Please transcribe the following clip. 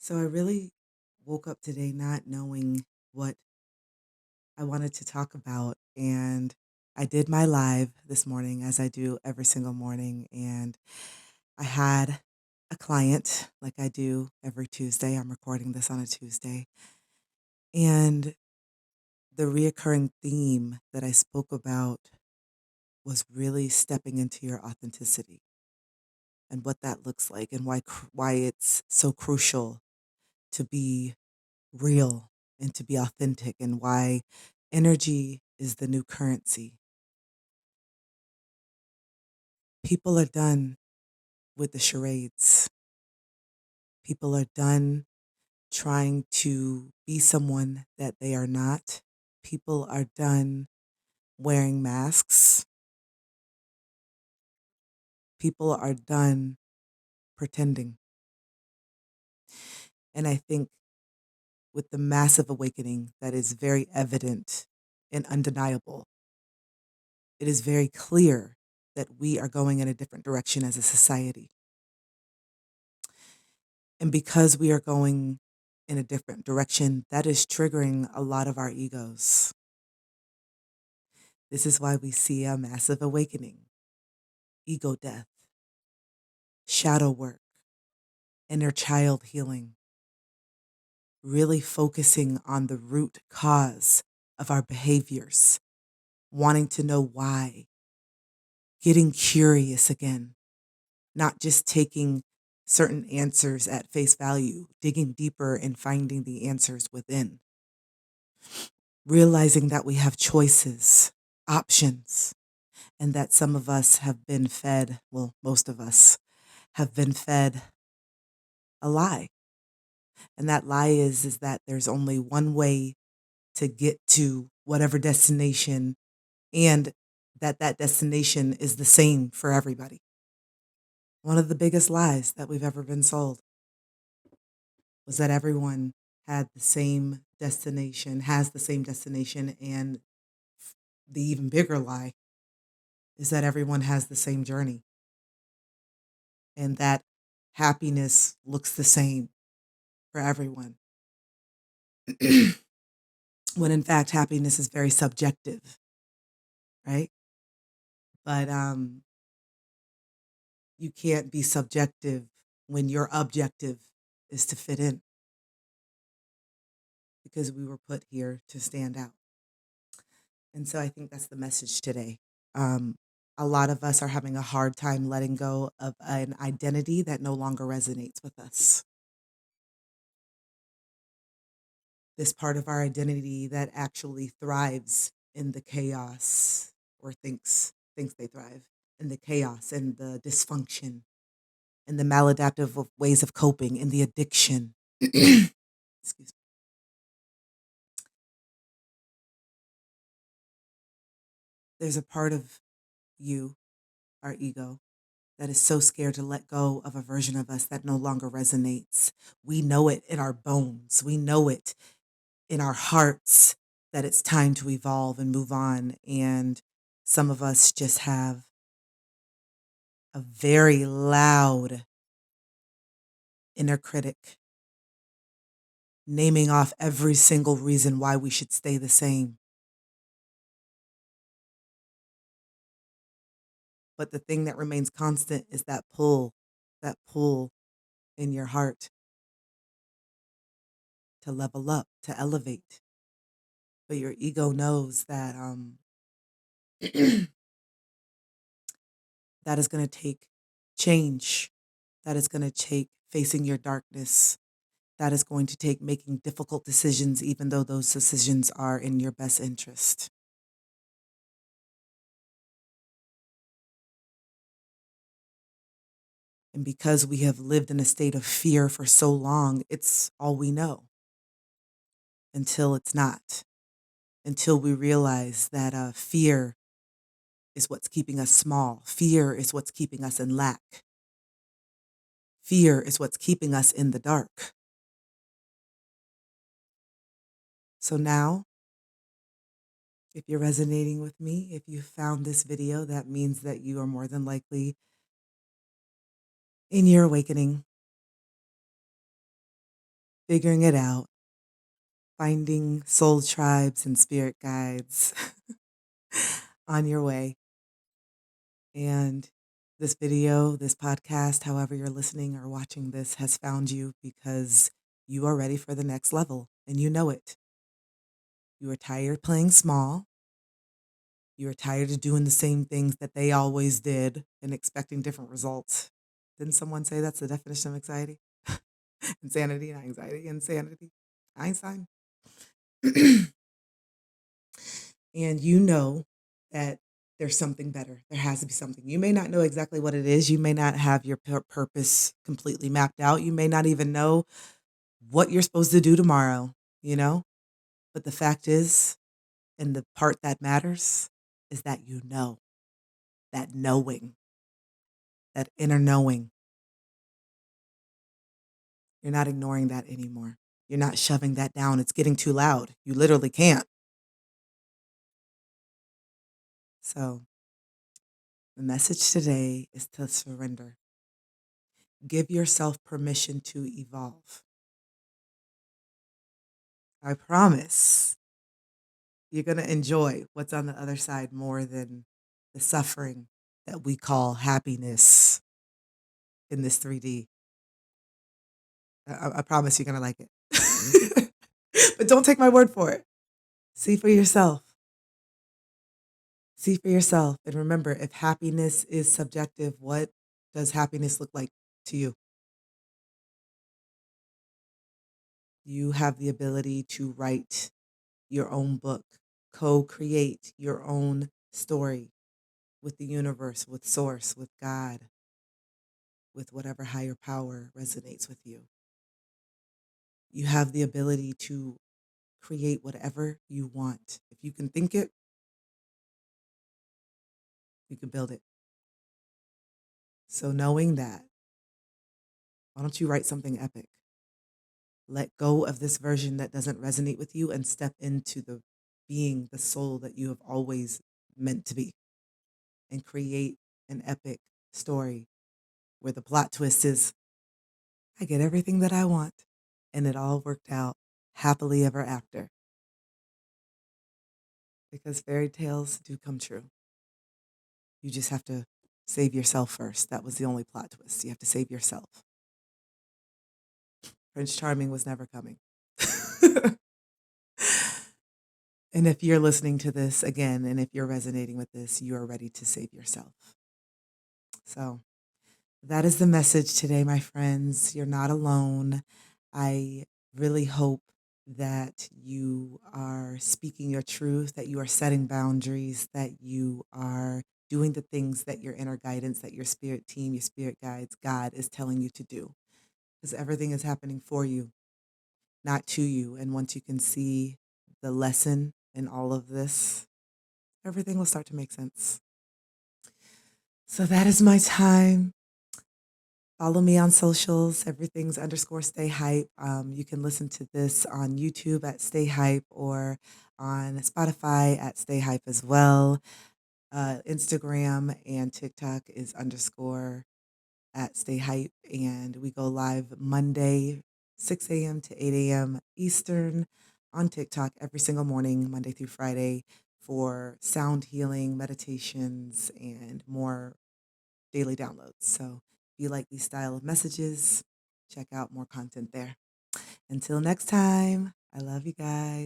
So I really woke up today not knowing what I wanted to talk about. And I did my live this morning, as I do every single morning. And I had a client, like I do every Tuesday. I'm recording this on a Tuesday. And the reoccurring theme that I spoke about was really stepping into your authenticity and what that looks like, and why it's so crucial to be real and to be authentic, and why energy is the new currency. People are done with the charades. People are done trying to be someone that they are not. People are done wearing masks. People are done pretending. And I think with the massive awakening that is very evident and undeniable, it is very clear that we are going in a different direction as a society. And because we are going in a different direction, that is triggering a lot of our egos. This is why we see a massive awakening, ego death, shadow work, inner child healing, really focusing on the root cause of our behaviors, wanting to know why, getting curious again, not just taking certain answers at face value, digging deeper and finding the answers within. Realizing that we have choices, options, and that some of us have been fed, well, most of us have been fed a lie. And that lie is that there's only one way to get to whatever destination, and that destination is the same for everybody. One of the biggest lies that we've ever been sold was that everyone had the same destination, has the same destination, and the even bigger lie is that everyone has the same journey, and that happiness looks the same for everyone. When in fact, happiness is very subjective, right? But you can't be subjective when your objective is to fit in, because we were put here to stand out. And so I think that's the message today. Um, a lot of us are having a hard time letting go of an identity that no longer resonates with us. This part of our identity that actually thrives in the chaos, or thinks they thrive in the chaos and the dysfunction and the maladaptive ways of coping and the addiction. Excuse me. There's a part of you, our ego, that is so scared to let go of a version of us that no longer resonates. We know it in our bones. We know it in our hearts that it's time to evolve and move on. And some of us just have a very loud inner critic naming off every single reason why we should stay the same. But the thing that remains constant is that pull in your heart to level up, to elevate. But your ego knows that that is going to take change. That is going to take facing your darkness. That is going to take making difficult decisions, even though those decisions are in your best interest. And because we have lived in a state of fear for so long, it's all we know until it's not. Until we realize that fear is what's keeping us small. Fear is what's keeping us in lack. Fear is what's keeping us in the dark. So now, if you're resonating with me, if you found this video, that means that you are more than likely in your awakening. figuring it out, finding soul tribes and spirit guides on your way. And this video, this podcast, however you're listening or watching this, has found you because you are ready for the next level and you know it. You are tired playing small. You are tired of doing the same things that they always did and expecting different results. Didn't someone say that's the definition of anxiety? Insanity, not anxiety, insanity. Einstein. And you know that there's something better. There has to be something. You may not know exactly what it is. You may not have your purpose completely mapped out. You may not even know what you're supposed to do tomorrow, you know? But the fact is, and the part that matters, is that you know, that knowing, that inner knowing. You're not ignoring that anymore. You're not shoving that down. It's getting too loud. You literally can't. So the message today is to surrender. Give yourself permission to evolve. I promise you're going to enjoy what's on the other side more than the suffering that we call happiness in this 3D. I promise you're going to like it. But don't take my word for it. See for yourself. See for yourself. And remember, if happiness is subjective, what does happiness look like to you? You have the ability to write your own book, co-create your own story with the universe, with source, with God, with whatever higher power resonates with you. You have the ability to create whatever you want. If you can think it, you can build it. So knowing that, why don't you write something epic? Let go of this version that doesn't resonate with you and step into the being, the soul that you have always meant to be, and create an epic story where the plot twist is, I get everything that I want, and it all worked out happily ever after. Because fairy tales do come true. You just have to save yourself first. That was the only plot twist. You have to save yourself. Prince Charming was never coming. And if you're listening to this again, and if you're resonating with this, you are ready to save yourself. So that is the message today, my friends. You're not alone. I really hope that you are speaking your truth, that you are setting boundaries, that you are doing the things that your inner guidance, that your spirit team, your spirit guides, God is telling you to do. Because everything is happening for you, not to you. And once you can see the lesson in all of this, everything will start to make sense. So that is my time. Follow me on socials. Everything's _stay hype. You can listen to this on YouTube at Stay Hype or on Spotify at Stay Hype as well. Instagram and TikTok is _ at Stay Hype. And we go live Monday, 6 a.m. to 8 a.m. Eastern on TikTok every single morning, Monday through Friday, for sound healing, meditations, and more daily downloads. So if you like these style of messages, check out more content there. Until next time, I love you guys.